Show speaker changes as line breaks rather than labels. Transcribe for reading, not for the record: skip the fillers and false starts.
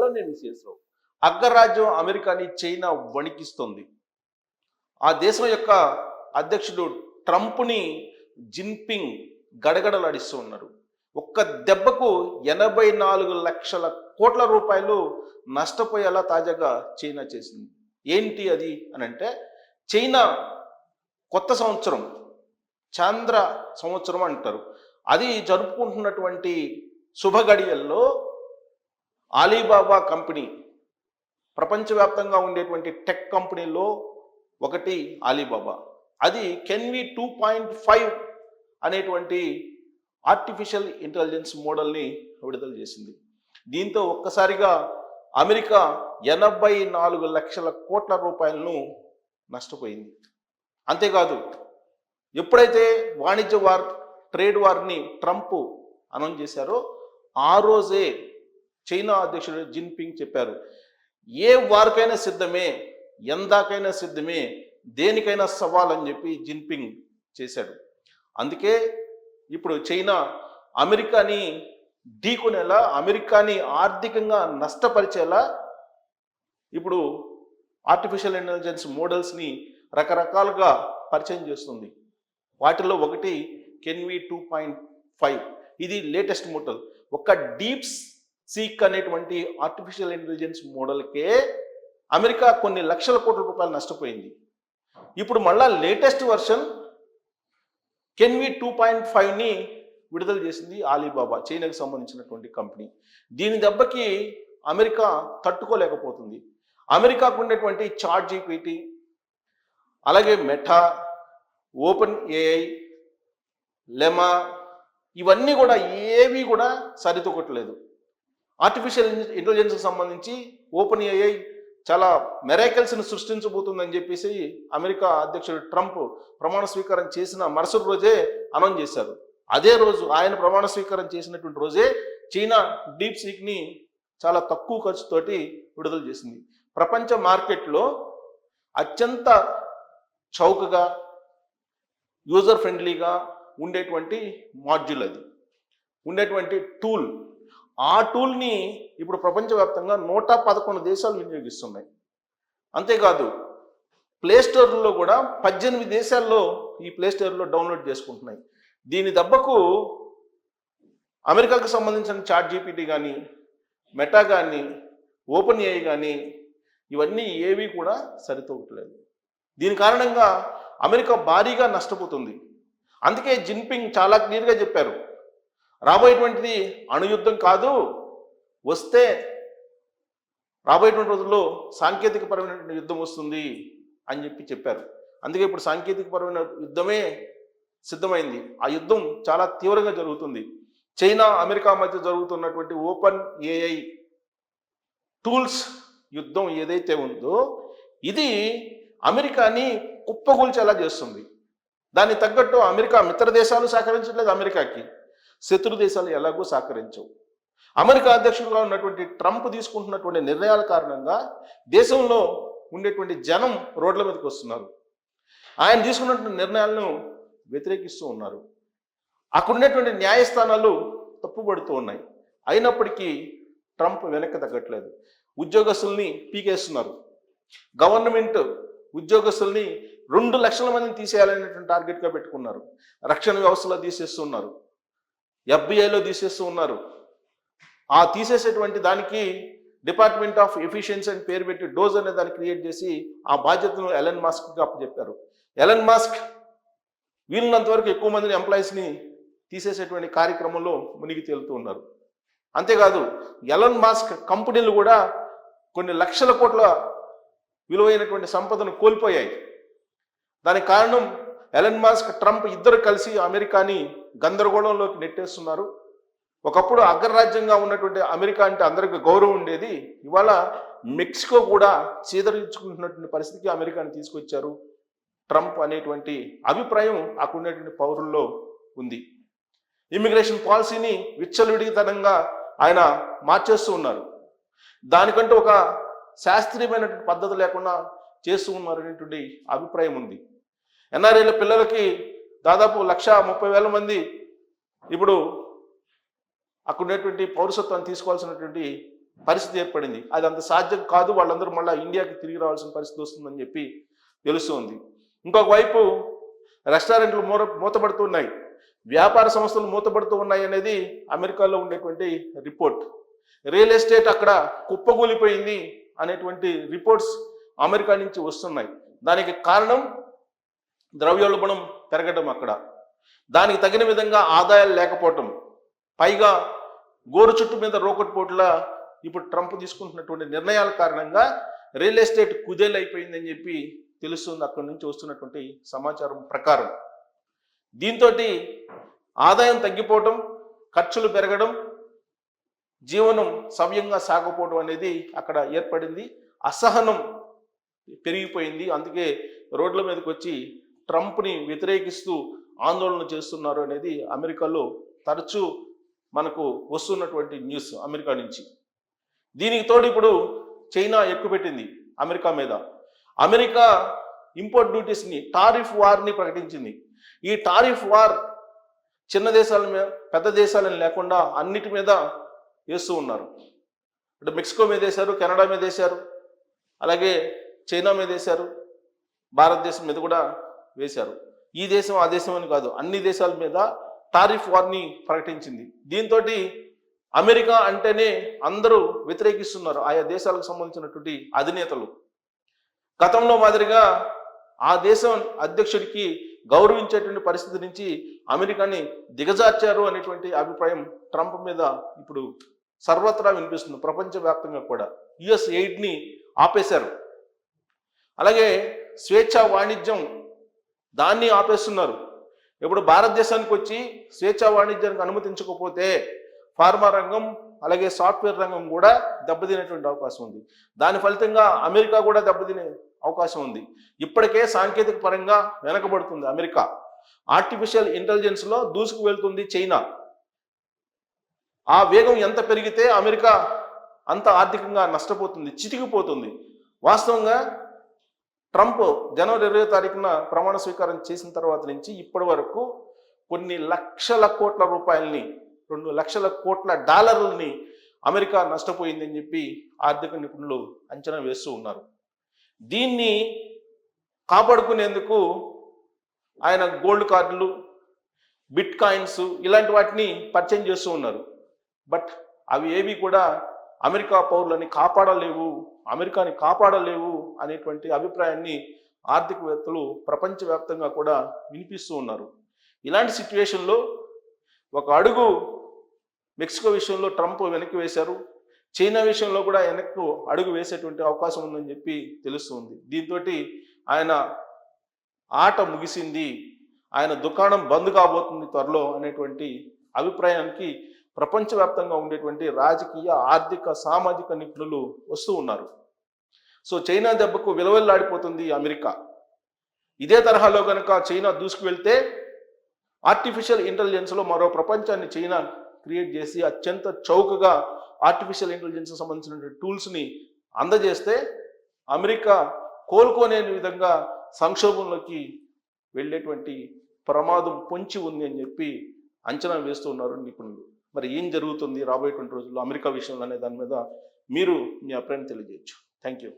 వల్లనే చేసావు. అగ్రరాజ్యం అమెరికాని చైనా వణికిస్తుంది. ఆ దేశం యొక్క అధ్యక్షుడు ట్రంప్ని జిన్పింగ్ గడగడలాడిస్తూ ఉన్నారు. ఒక్క దెబ్బకు 84 లక్షల కోట్ల రూపాయలు నష్టపోయేలా తాజాగా చైనా చేసింది. ఏంటి అది అని అంటే, చైనా కొత్త సంవత్సరం, చాంద్ర సంవత్సరం అంటారు, అది జరుపుకుంటున్నటువంటి శుభ గడియల్లో ఆలీబాబా కంపెనీ, ప్రపంచవ్యాప్తంగా ఉండేటువంటి టెక్ కంపెనీలో ఒకటి ఆలీబాబా, అది కెన్వి 2.5 అనేటువంటి ఆర్టిఫిషియల్ ఇంటెలిజెన్స్ మోడల్ని విడుదల చేసింది. దీంతో ఒక్కసారిగా అమెరికా 84 లక్షల కోట్ల రూపాయలను నష్టపోయింది. అంతేకాదు, ఎప్పుడైతే వాణిజ్య వార్, ట్రేడ్ వార్ని ట్రంప్ అనౌన్స్ చేశారో ఆ రోజే చైనా అధ్యక్షుడు జిన్పింగ్ చెప్పారు, ఏ వారికైనా సిద్ధమే, ఎందాకైనా సిద్ధమే, దేనికైనా సవాల్ అని చెప్పి జిన్పింగ్ చేశాడు. అందుకే ఇప్పుడు చైనా అమెరికాని ఢీకొనేలా, అమెరికాని ఆర్థికంగా నష్టపరిచేలా ఇప్పుడు ఆర్టిఫిషియల్ ఇంటెలిజెన్స్ మోడల్స్ని రకరకాలుగా పరిచయం చేస్తుంది. వాటిల్లో ఒకటి కెన్వి 2.5. ఇది లేటెస్ట్ మోడల్. ఒక డీప్ సీక్ అనేటువంటి ఆర్టిఫిషియల్ ఇంటెలిజెన్స్ మోడల్కే అమెరికా కొన్ని లక్షల కోట్ల రూపాయలు నష్టపోయింది. ఇప్పుడు మళ్ళా లేటెస్ట్ వర్షన్ కెన్వి 2.5ని విడుదల చేసింది ఆలీబాబా, చైనాకు సంబంధించినటువంటి కంపెనీ. దీని దెబ్బకి అమెరికా తట్టుకోలేకపోతుంది. అమెరికాకు ఉండేటువంటి చాట్ జీపీటీ, అలాగే మెటా, ఓపెన్ ఏఐ, లెమా, ఇవన్నీ కూడా ఏవి కూడా సరితూగట్లేదు. ఆర్టిఫిషియల్ ఇంటెలిజెన్స్కి సంబంధించి ఓపెన్ ఏఐ చాలా మెరాకిల్స్ని సృష్టించబోతుందని చెప్పేసి అమెరికా అధ్యక్షుడు ట్రంప్ ప్రమాణ స్వీకారం చేసిన మరుసటి రోజే అనౌన్స్ చేశారు. అదే రోజు, ఆయన ప్రమాణ స్వీకారం చేసినటువంటి రోజే చైనా డీప్ సీక్ని చాలా తక్కువ ఖర్చుతోటి విడుదల చేసింది. ప్రపంచ మార్కెట్లో అత్యంత చౌకగా, యూజర్ ఫ్రెండ్లీగా ఉండేటువంటి మాడ్యూల్, అది ఉండేటువంటి టూల్. ఆ టూల్ని ఇప్పుడు ప్రపంచవ్యాప్తంగా 111 దేశాలు వినియోగిస్తున్నాయి. అంతేకాదు, ప్లేస్టోర్లో కూడా 18 దేశాల్లో ఈ ప్లేస్టోర్లో డౌన్లోడ్ చేసుకుంటున్నాయి. దీని దెబ్బకు అమెరికాకు సంబంధించిన చాట్ జీపీటీ కానీ, మెటా కానీ, ఓపెన్ ఏఐ కానీ, ఇవన్నీ ఏవి కూడా సరితూగట్లేదు. దీని కారణంగా అమెరికా భారీగా నష్టపోతుంది. అందుకే జిన్పింగ్ చాలా క్లియర్గా చెప్పారు, రాబోయేటువంటిది అణుయుద్ధం కాదు, వస్తే రాబోయేటువంటి రోజుల్లో సాంకేతికపరమైన యుద్ధం వస్తుంది అని చెప్పారు. అందుకే ఇప్పుడు సాంకేతికపరమైన యుద్ధమే సిద్ధమైంది. ఆ యుద్ధం చాలా తీవ్రంగా జరుగుతుంది. చైనా, అమెరికా మధ్య జరుగుతున్నటువంటి ఓపెన్ ఏఐ టూల్స్ యుద్ధం ఏదైతే ఉందో, ఇది అమెరికాని కుప్పగూల్చేలా చేస్తుంది. దానికి తగ్గట్టు అమెరికా మిత్ర దేశాలు సహకరించట్లేదు, అమెరికాకి శత్రు దేశాలు ఎలాగో సహకరించవు. అమెరికా అధ్యక్షుడిగా ఉన్నటువంటి ట్రంప్ తీసుకుంటున్నటువంటి నిర్ణయాల కారణంగా దేశంలో ఉండేటువంటి జనం రోడ్ల మీదకి వస్తున్నారు. ఆయన తీసుకున్నటువంటి నిర్ణయాలను వ్యతిరేకిస్తూ ఉన్నారు. అక్కడ ఉండేటువంటి న్యాయస్థానాలు తప్పుపడుతూ ఉన్నాయి. అయినప్పటికీ ట్రంప్ వెనక్కి తగ్గట్లేదు. ఉద్యోగస్తుల్ని పీకేస్తున్నారు. గవర్నమెంట్ ఉద్యోగస్తుల్ని 2 లక్షల మందిని తీసేయాలనేటువంటి టార్గెట్గా పెట్టుకున్నారు. రక్షణ వ్యవస్థలో తీసేస్తున్నారు, ఎఫ్బిఐలో తీసేస్తూ ఉన్నారు. ఆ తీసేసేటువంటి దానికి డిపార్ట్మెంట్ ఆఫ్ ఎఫిషియన్సీ అని పేరు పెట్టి డోజ్ అనే దాన్ని క్రియేట్ చేసి ఆ బాధ్యతను ఎలన్ మస్క్కి అప్పచెప్పారు. ఎలన్ మస్క్ వీలున్నంత వరకు ఎక్కువ మందిని ఎంప్లాయీస్ని తీసేసేటువంటి కార్యక్రమంలో మునిగి తేలుతూ ఉన్నారు. అంతేకాదు, ఎలన్ మస్క్ కంపెనీలు కూడా కొన్ని లక్షల కోట్ల విలువైనటువంటి సంపదను కోల్పోయాయి. దానికి కారణం ఎలన్ మస్క్, ట్రంప్ ఇద్దరు కలిసి అమెరికాని గందరగోళంలోకి నెట్టేస్తున్నారు. ఒకప్పుడు అగ్రరాజ్యంగా ఉన్నటువంటి అమెరికా అంటే అందరికి గౌరవం ఉండేది. ఇవాళ మెక్సికో కూడా చీదరించుకుంటున్నటువంటి పరిస్థితికి అమెరికాని తీసుకొచ్చారు ట్రంప్ అనేటువంటి అభిప్రాయం అక్కడ ఉన్నటువంటి పౌరుల్లో ఉంది. ఇమ్మిగ్రేషన్ పాలసీని విచ్చలవిడితనంగా ఆయన మార్చేస్తూ ఉన్నారు. దానికంటూ ఒక శాస్త్రీయమైనటువంటి పద్ధతి లేకుండా చేస్తూ ఉన్నారు అనేటువంటి అభిప్రాయం ఉంది. ఎన్ఆర్ఐల పిల్లలకి దాదాపు 130,000 మంది ఇప్పుడు అక్కడ ఉన్నటువంటి పౌరసత్వాన్ని తీసుకోవాల్సినటువంటి పరిస్థితి ఏర్పడింది. అది అంత సాధ్యం కాదు, వాళ్ళందరూ మళ్ళీ ఇండియాకి తిరిగి రావాల్సిన పరిస్థితి వస్తుందని చెప్పి తెలుస్తుంది. ఇంకొక వైపు రెస్టారెంట్లు మూతపడుతున్నాయి, వ్యాపార సంస్థలు మూతపడుతూ ఉన్నాయి అనేది అమెరికాలో ఉండేటువంటి రిపోర్ట్. రియల్ ఎస్టేట్ అక్కడ కుప్పగూలిపోయింది అనేటువంటి రిపోర్ట్స్ అమెరికా నుంచి వస్తున్నాయి. దానికి కారణం ద్రవ్యోల్బణం పెరగడం, అక్కడ దానికి తగిన విధంగా ఆదాయాలు లేకపోవటం, పైగా గోరు చుట్టు మీద రోకటి పోట్ల ఇప్పుడు ట్రంప్ తీసుకుంటున్నటువంటి నిర్ణయాల కారణంగా రియల్ ఎస్టేట్ కుదేలైపోయిందని చెప్పి తెలుస్తుంది అక్కడి నుంచి వస్తున్నటువంటి సమాచారం ప్రకారం. దీంతో ఆదాయం తగ్గిపోవటం, ఖర్చులు పెరగడం, జీవనం సవ్యంగా సాగపోవడం అనేది అక్కడ ఏర్పడింది. అసహనం పెరిగిపోయింది. అందుకే రోడ్ల మీదకి వచ్చి ట్రంప్ని వ్యతిరేకిస్తూ ఆందోళన చేస్తున్నారు అనేది అమెరికాలో తరచూ మనకు వస్తున్నటువంటి న్యూస్ అమెరికా నుంచి. దీనికి తోడు ఇప్పుడు చైనా ఎక్కుపెట్టింది అమెరికా మీద. అమెరికా ఇంపోర్ట్ డ్యూటీస్ని, టారిఫ్ వార్ని ప్రకటించింది. ఈ టారిఫ్ వార్ చిన్న దేశాల మీద, పెద్ద దేశాలని లేకుండా అన్నిటి మీద వేస్తూ ఉన్నారు. అంటే మెక్సికో మీద వేశారు, కెనడా మీద వేశారు, అలాగే చైనా మీద వేశారు, భారతదేశం మీద కూడా వేశారు. ఈ దేశం ఆ దేశం అని కాదు, అన్ని దేశాల మీద టారిఫ్ వార్ని ప్రకటించింది. దీంతో అమెరికా అంటేనే అందరూ వ్యతిరేకిస్తున్నారు, ఆయా దేశాలకు సంబంధించినటువంటి అధినేతలు. గతంలో మాదిరిగా ఆ దేశం అధ్యక్షుడికి గౌరవించేటువంటి పరిస్థితి నుంచి అమెరికాని దిగజార్చారు అనేటువంటి అభిప్రాయం ట్రంప్ మీద ఇప్పుడు సర్వత్రా వినిపిస్తుంది, ప్రపంచవ్యాప్తంగా కూడా. యుఎస్ ఎయిడ్ని ఆపేశారు, అలాగే స్వేచ్ఛా వాణిజ్యం దాన్ని ఆపేస్తున్నారు. ఇప్పుడు భారతదేశానికి వచ్చి స్వేచ్ఛా వాణిజ్యానికి అనుమతించకపోతే ఫార్మా రంగం, అలాగే సాఫ్ట్వేర్ రంగం కూడా దెబ్బతినేటువంటి అవకాశం ఉంది. దాని ఫలితంగా అమెరికా కూడా దెబ్బతినే అవకాశం ఉంది. ఇప్పటికే సాంకేతిక పరంగా వెనకబడుతుంది అమెరికా. ఆర్టిఫిషియల్ ఇంటెలిజెన్స్లో దూసుకు వెళ్తుంది చైనా. ఆ వేగం ఎంత పెరిగితే అమెరికా అంత ఆర్థికంగా నష్టపోతుంది, చితికిపోతుంది. వాస్తవంగా ట్రంప్ జనవరి 20వ తారీఖున ప్రమాణ స్వీకారం చేసిన తర్వాత నుంచి ఇప్పటి వరకు కొన్ని లక్షల కోట్ల రూపాయలని, 2 లక్షల కోట్ల డాలర్లని అమెరికా నష్టపోయిందని చెప్పి ఆర్థిక నిపుణులు అంచనా వేస్తూ ఉన్నారు. దీన్ని కాపాడుకునేందుకు ఆయన గోల్డ్ కార్డులు, బిట్ కాయిన్స్ ఇలాంటి వాటిని పరిచయం చేస్తూ ఉన్నారు. బట్ అవి ఏవి కూడా అమెరికా పౌరులని కాపాడలేవు, అమెరికాని కాపాడలేవు అనేటువంటి అభిప్రాయాన్ని ఆర్థికవేత్తలు ప్రపంచవ్యాప్తంగా కూడా వినిపిస్తూ ఉన్నారు. ఇలాంటి సిచ్యువేషన్లో ఒక అడుగు మెక్సికో విషయంలో ట్రంప్ వెనక్కి వేశారు, చైనా విషయంలో కూడా వెనక్కు అడుగు వేసేటువంటి అవకాశం ఉందని చెప్పి తెలుస్తుంది. దీంతో ఆయన ఆట ముగిసింది, ఆయన దుకాణం బంద్ కాబోతుంది త్వరలో అనేటువంటి అభిప్రాయానికి ప్రపంచవ్యాప్తంగా ఉండేటువంటి రాజకీయ, ఆర్థిక, సామాజిక నిపుణులు వస్తూ ఉన్నారు. సో చైనా దెబ్బకు విలవెల్లాడిపోతుంది అమెరికా. ఇదే తరహాలో కనుక చైనా దూసుకు వెళ్తే ఆర్టిఫిషియల్ ఇంటెలిజెన్స్లో మరో ప్రపంచాన్ని చైనా క్రియేట్ చేసి అత్యంత చౌకగా ఆర్టిఫిషియల్ ఇంటెలిజెన్స్ సంబంధించిన టూల్స్ని అందజేస్తే అమెరికా కోలుకోనే విధంగా సంక్షోభంలోకి వెళ్ళేటువంటి ప్రమాదం పొంచి ఉంది అని చెప్పి అంచనా వేస్తూ ఉన్నారు నిపుణులు. మరి ఏం జరుగుతుంది రాబోయేటువంటి రోజుల్లో అమెరికా విషయంలో అనే దాని మీద మీరు మీ అభిప్రాయం తెలియజేయచ్చు. Thank you.